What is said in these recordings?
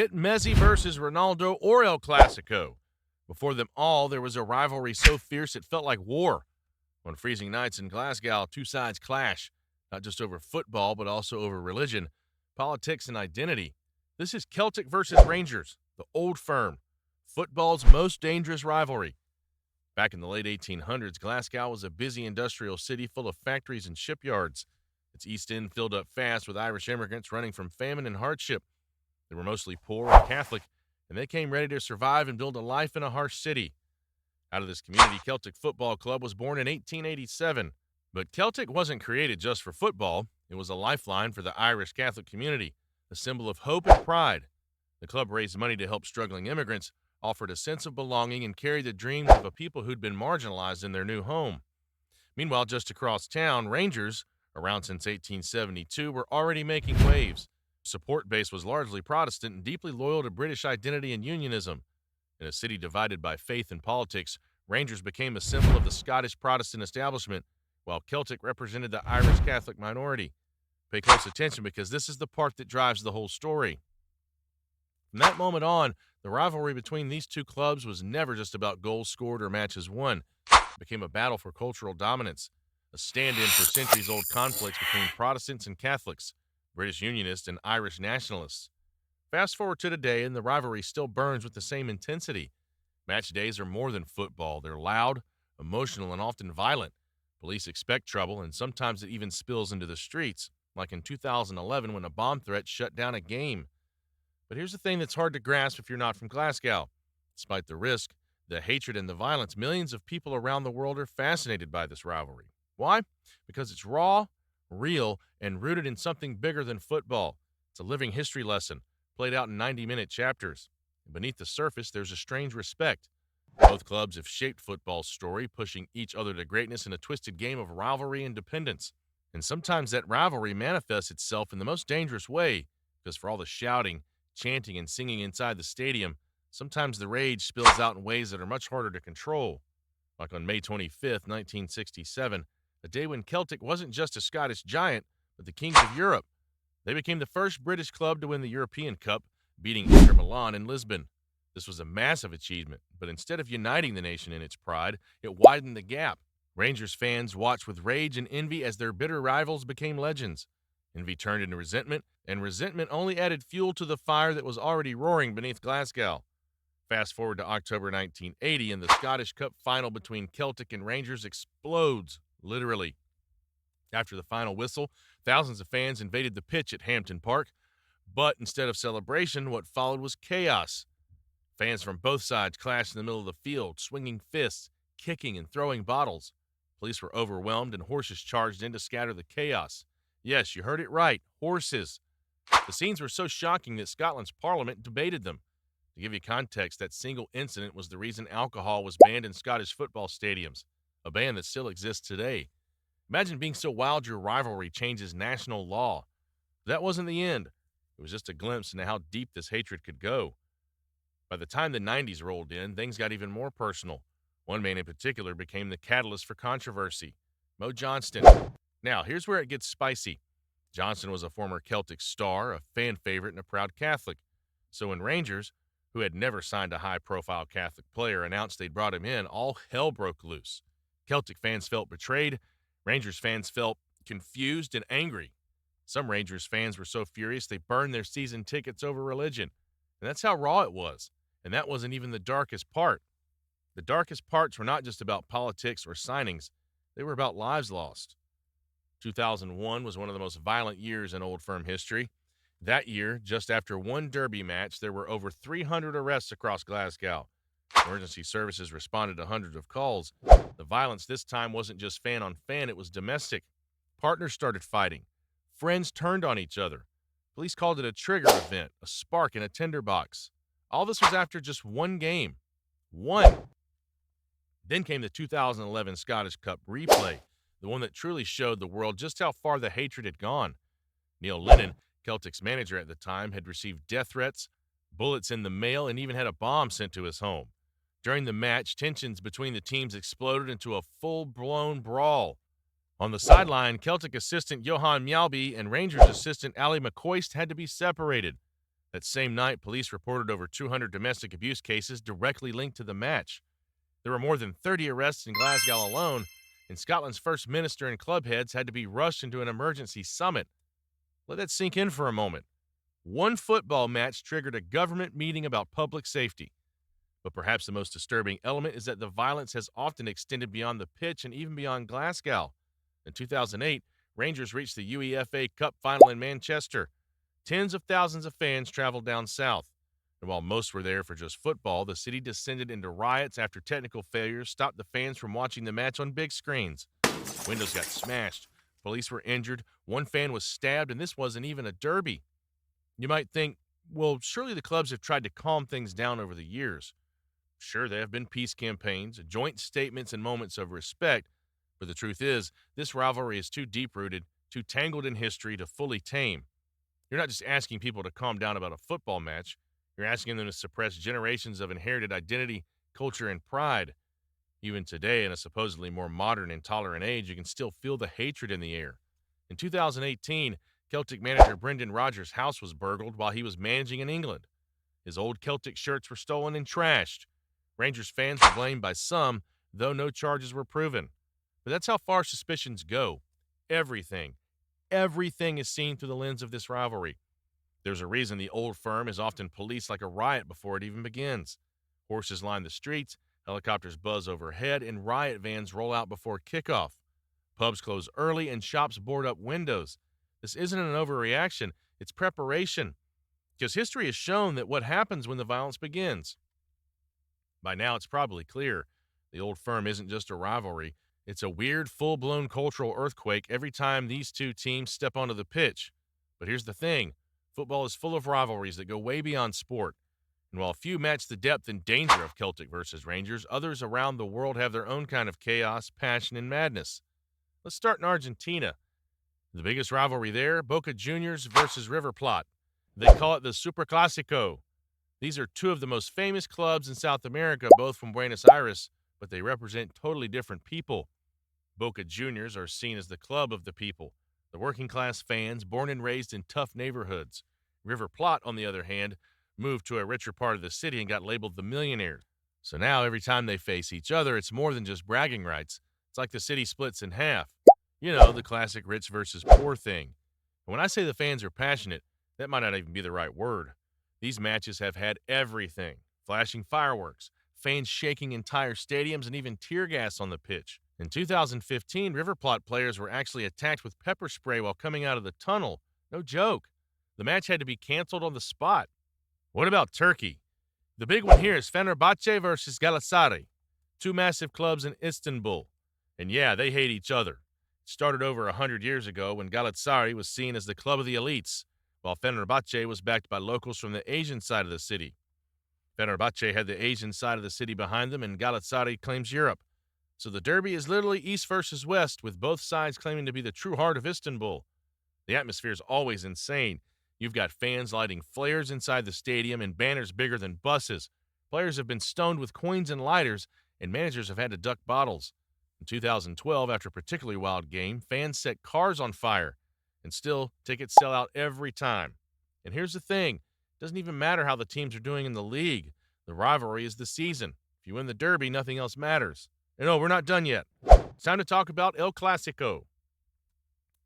Hit Messi versus Ronaldo or El Clásico. Before them all, there was a rivalry so fierce it felt like war. On freezing nights in Glasgow, two sides clash, not just over football, but also over religion, politics, and identity. This is Celtic versus Rangers, the old firm, football's most dangerous rivalry. Back in the late 1800s, Glasgow was a busy industrial city full of factories and shipyards. Its east end filled up fast with Irish immigrants running from famine and hardship. They were mostly poor and Catholic, and they came ready to survive and build a life in a harsh city. Out of this community, Celtic Football Club was born in 1887. But Celtic wasn't created just for football. It was a lifeline for the Irish Catholic community, a symbol of hope and pride. The club raised money to help struggling immigrants, offered a sense of belonging, and carried the dreams of a people who'd been marginalized in their new home. Meanwhile, just across town, Rangers, around since 1872, were already making waves. Support base was largely Protestant and deeply loyal to British identity and unionism. In a city divided by faith and politics, Rangers became a symbol of the Scottish Protestant establishment, while Celtic represented the Irish Catholic minority. Pay close attention because this is the part that drives the whole story. From that moment on, the rivalry between these two clubs was never just about goals scored or matches won. It became a battle for cultural dominance, a stand-in for centuries-old conflicts between Protestants and Catholics, British Unionists and Irish nationalists. Fast forward to today, and the rivalry still burns with the same intensity. Match days are more than football. They're loud, emotional, and often violent. Police expect trouble, and sometimes it even spills into the streets, like in 2011 when a bomb threat shut down a game. But here's the thing that's hard to grasp if you're not from Glasgow. Despite the risk, the hatred, and the violence, millions of people around the world are fascinated by this rivalry. Why? Because it's raw, real, and rooted in something bigger than football. It's a living history lesson, played out in 90-minute chapters. And beneath the surface, there's a strange respect. Both clubs have shaped football's story, pushing each other to greatness in a twisted game of rivalry and dependence. And sometimes that rivalry manifests itself in the most dangerous way, because for all the shouting, chanting, and singing inside the stadium, sometimes the rage spills out in ways that are much harder to control. Like on May 25th, 1967, a day when Celtic wasn't just a Scottish giant, but the kings of Europe. They became the first British club to win the European Cup, beating Inter Milan in Lisbon. This was a massive achievement, but instead of uniting the nation in its pride, it widened the gap. Rangers fans watched with rage and envy as their bitter rivals became legends. Envy turned into resentment, and resentment only added fuel to the fire that was already roaring beneath Glasgow. Fast forward to October 1980, and the Scottish Cup final between Celtic and Rangers explodes, literally. After the final whistle, thousands of fans invaded the pitch at Hampden Park, but instead of celebration, what followed was chaos. Fans from both sides clashed in the middle of the field, swinging fists, kicking, and throwing bottles. Police were overwhelmed, and horses charged in to scatter the chaos. Yes, you heard it right, horses. The scenes were so shocking that Scotland's parliament debated them. To give you context, that single incident was the reason alcohol was banned in Scottish football stadiums, a ban that still exists today. Imagine being so wild your rivalry changes national law. That wasn't the end. It was just a glimpse into how deep this hatred could go. By the time the 90s rolled in, things got even more personal. One man in particular became the catalyst for controversy, Mo Johnston. Now, here's where it gets spicy. Johnston was a former Celtic star, a fan favorite, and a proud Catholic. So when Rangers, who had never signed a high-profile Catholic player, announced they'd brought him in, all hell broke loose. Celtic fans felt betrayed. Rangers fans felt confused and angry. Some Rangers fans were so furious they burned their season tickets over religion. And that's how raw it was. And that wasn't even the darkest part. The darkest parts were not just about politics or signings. They were about lives lost. 2001 was one of the most violent years in Old Firm history. That year, just after one derby match, there were over 300 arrests across Glasgow. Emergency services responded to hundreds of calls. The violence this time wasn't just fan on fan, it was domestic. Partners started fighting. Friends turned on each other. Police called it a trigger event, a spark in a tinderbox. All this was after just one game. One. Then came the 2011 Scottish Cup replay, the one that truly showed the world just how far the hatred had gone. Neil Lennon, Celtic's manager at the time, had received death threats, bullets in the mail, and even had a bomb sent to his home. During the match, tensions between the teams exploded into a full-blown brawl. On the sideline, Celtic assistant Johan Mjalby and Rangers assistant Ali McCoist had to be separated. That same night, police reported over 200 domestic abuse cases directly linked to the match. There were more than 30 arrests in Glasgow alone, and Scotland's first minister and club heads had to be rushed into an emergency summit. Let that sink in for a moment. One football match triggered a government meeting about public safety. But perhaps the most disturbing element is that the violence has often extended beyond the pitch and even beyond Glasgow. In 2008, Rangers reached the UEFA Cup final in Manchester. Tens of thousands of fans traveled down south. And while most were there for just football, the city descended into riots after technical failures stopped the fans from watching the match on big screens. Windows got smashed. Police were injured. One fan was stabbed, and this wasn't even a derby. You might think, well, surely the clubs have tried to calm things down over the years. Sure, there have been peace campaigns, joint statements, and moments of respect, but the truth is, this rivalry is too deep-rooted, too tangled in history to fully tame. You're not just asking people to calm down about a football match. You're asking them to suppress generations of inherited identity, culture, and pride. Even today, in a supposedly more modern and tolerant age, you can still feel the hatred in the air. In 2018, Celtic manager Brendan Rodgers' house was burgled while he was managing in England. His old Celtic shirts were stolen and trashed. Rangers fans were blamed by some, though no charges were proven. But that's how far suspicions go. Everything is seen through the lens of this rivalry. There's a reason the old firm is often policed like a riot before it even begins. Horses line the streets, helicopters buzz overhead, and riot vans roll out before kickoff. Pubs close early and shops board up windows. This isn't an overreaction, it's preparation. Because history has shown that what happens when the violence begins. By now, it's probably clear. The old firm isn't just a rivalry. It's a weird, full-blown cultural earthquake every time these two teams step onto the pitch. But here's the thing. Football is full of rivalries that go way beyond sport. And while few match the depth and danger of Celtic versus Rangers, others around the world have their own kind of chaos, passion, and madness. Let's start in Argentina. The biggest rivalry there, Boca Juniors versus River Plate. They call it the Super Clásico. These are two of the most famous clubs in South America, both from Buenos Aires, but they represent totally different people. Boca Juniors are seen as the club of the people, the working-class fans born and raised in tough neighborhoods. River Plate, on the other hand, moved to a richer part of the city and got labeled the millionaires. So now every time they face each other, it's more than just bragging rights. It's like the city splits in half. You know, the classic rich versus poor thing. And when I say the fans are passionate, that might not even be the right word. These matches have had everything. Flashing fireworks, fans shaking entire stadiums, and even tear gas on the pitch. In 2015, River Plate players were actually attacked with pepper spray while coming out of the tunnel. No joke. The match had to be canceled on the spot. What about Turkey? The big one here is Fenerbahce versus Galatasaray, two massive clubs in Istanbul. And yeah, they hate each other. It started over 100 years ago when Galatasaray was seen as the club of the elites, while Fenerbahce was backed by locals from the Asian side of the city. Fenerbahce had the Asian side of the city behind them, and Galatasaray claims Europe. So the derby is literally east versus west, with both sides claiming to be the true heart of Istanbul. The atmosphere is always insane. You've got fans lighting flares inside the stadium and banners bigger than buses. Players have been stoned with coins and lighters, and managers have had to duck bottles. In 2012, after a particularly wild game, fans set cars on fire. And still, tickets sell out every time. And here's the thing. It doesn't even matter how the teams are doing in the league. The rivalry is the season. If you win the derby, nothing else matters. And no, we're not done yet. It's time to talk about El Clásico.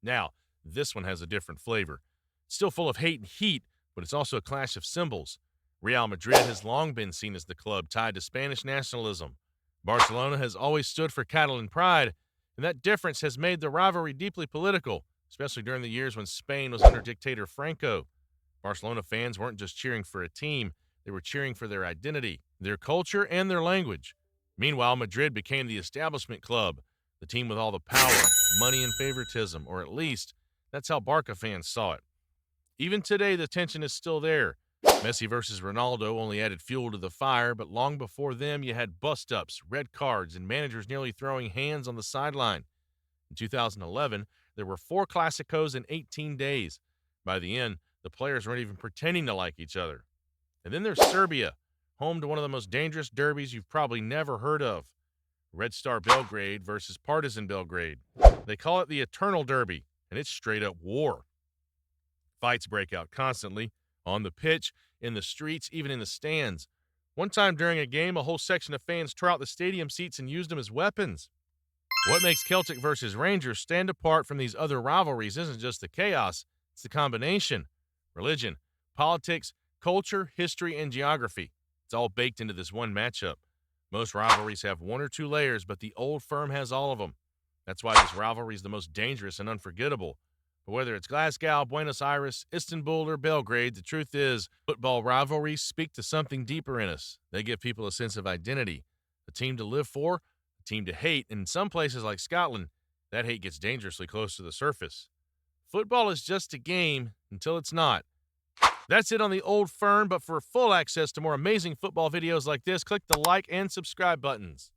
Now, this one has a different flavor. It's still full of hate and heat, but it's also a clash of symbols. Real Madrid has long been seen as the club tied to Spanish nationalism. Barcelona has always stood for Catalan pride, and that difference has made the rivalry deeply political, especially during the years when Spain was under dictator Franco. Barcelona fans weren't just cheering for a team, they were cheering for their identity, their culture, and their language. Meanwhile, Madrid became the establishment club, the team with all the power, money, and favoritism, or at least, that's how Barca fans saw it. Even today, the tension is still there. Messi versus Ronaldo only added fuel to the fire, but long before them, you had bust-ups, red cards, and managers nearly throwing hands on the sideline. In 2011, there were 4 Clásicos in 18 days. By the end, the players weren't even pretending to like each other. And then there's Serbia, home to one of the most dangerous derbies you've probably never heard of. Red Star Belgrade versus Partizan Belgrade. They call it the Eternal Derby, and it's straight up war. Fights break out constantly. On the pitch, in the streets, even in the stands. One time during a game, a whole section of fans tore out the stadium seats and used them as weapons. What makes Celtic versus Rangers stand apart from these other rivalries isn't just the chaos, it's the combination. Religion, politics, culture, history, and geography. It's all baked into this one matchup. Most rivalries have one or two layers, but the old firm has all of them. That's why this rivalry is the most dangerous and unforgettable. But whether it's Glasgow, Buenos Aires, Istanbul, or Belgrade, the truth is, football rivalries speak to something deeper in us. They give people a sense of identity, a team to live for, a team to hate, and in some places like Scotland, that hate gets dangerously close to the surface. Football is just a game until it's not. That's it on the old firm, but for full access to more amazing football videos like this, click the like and subscribe buttons.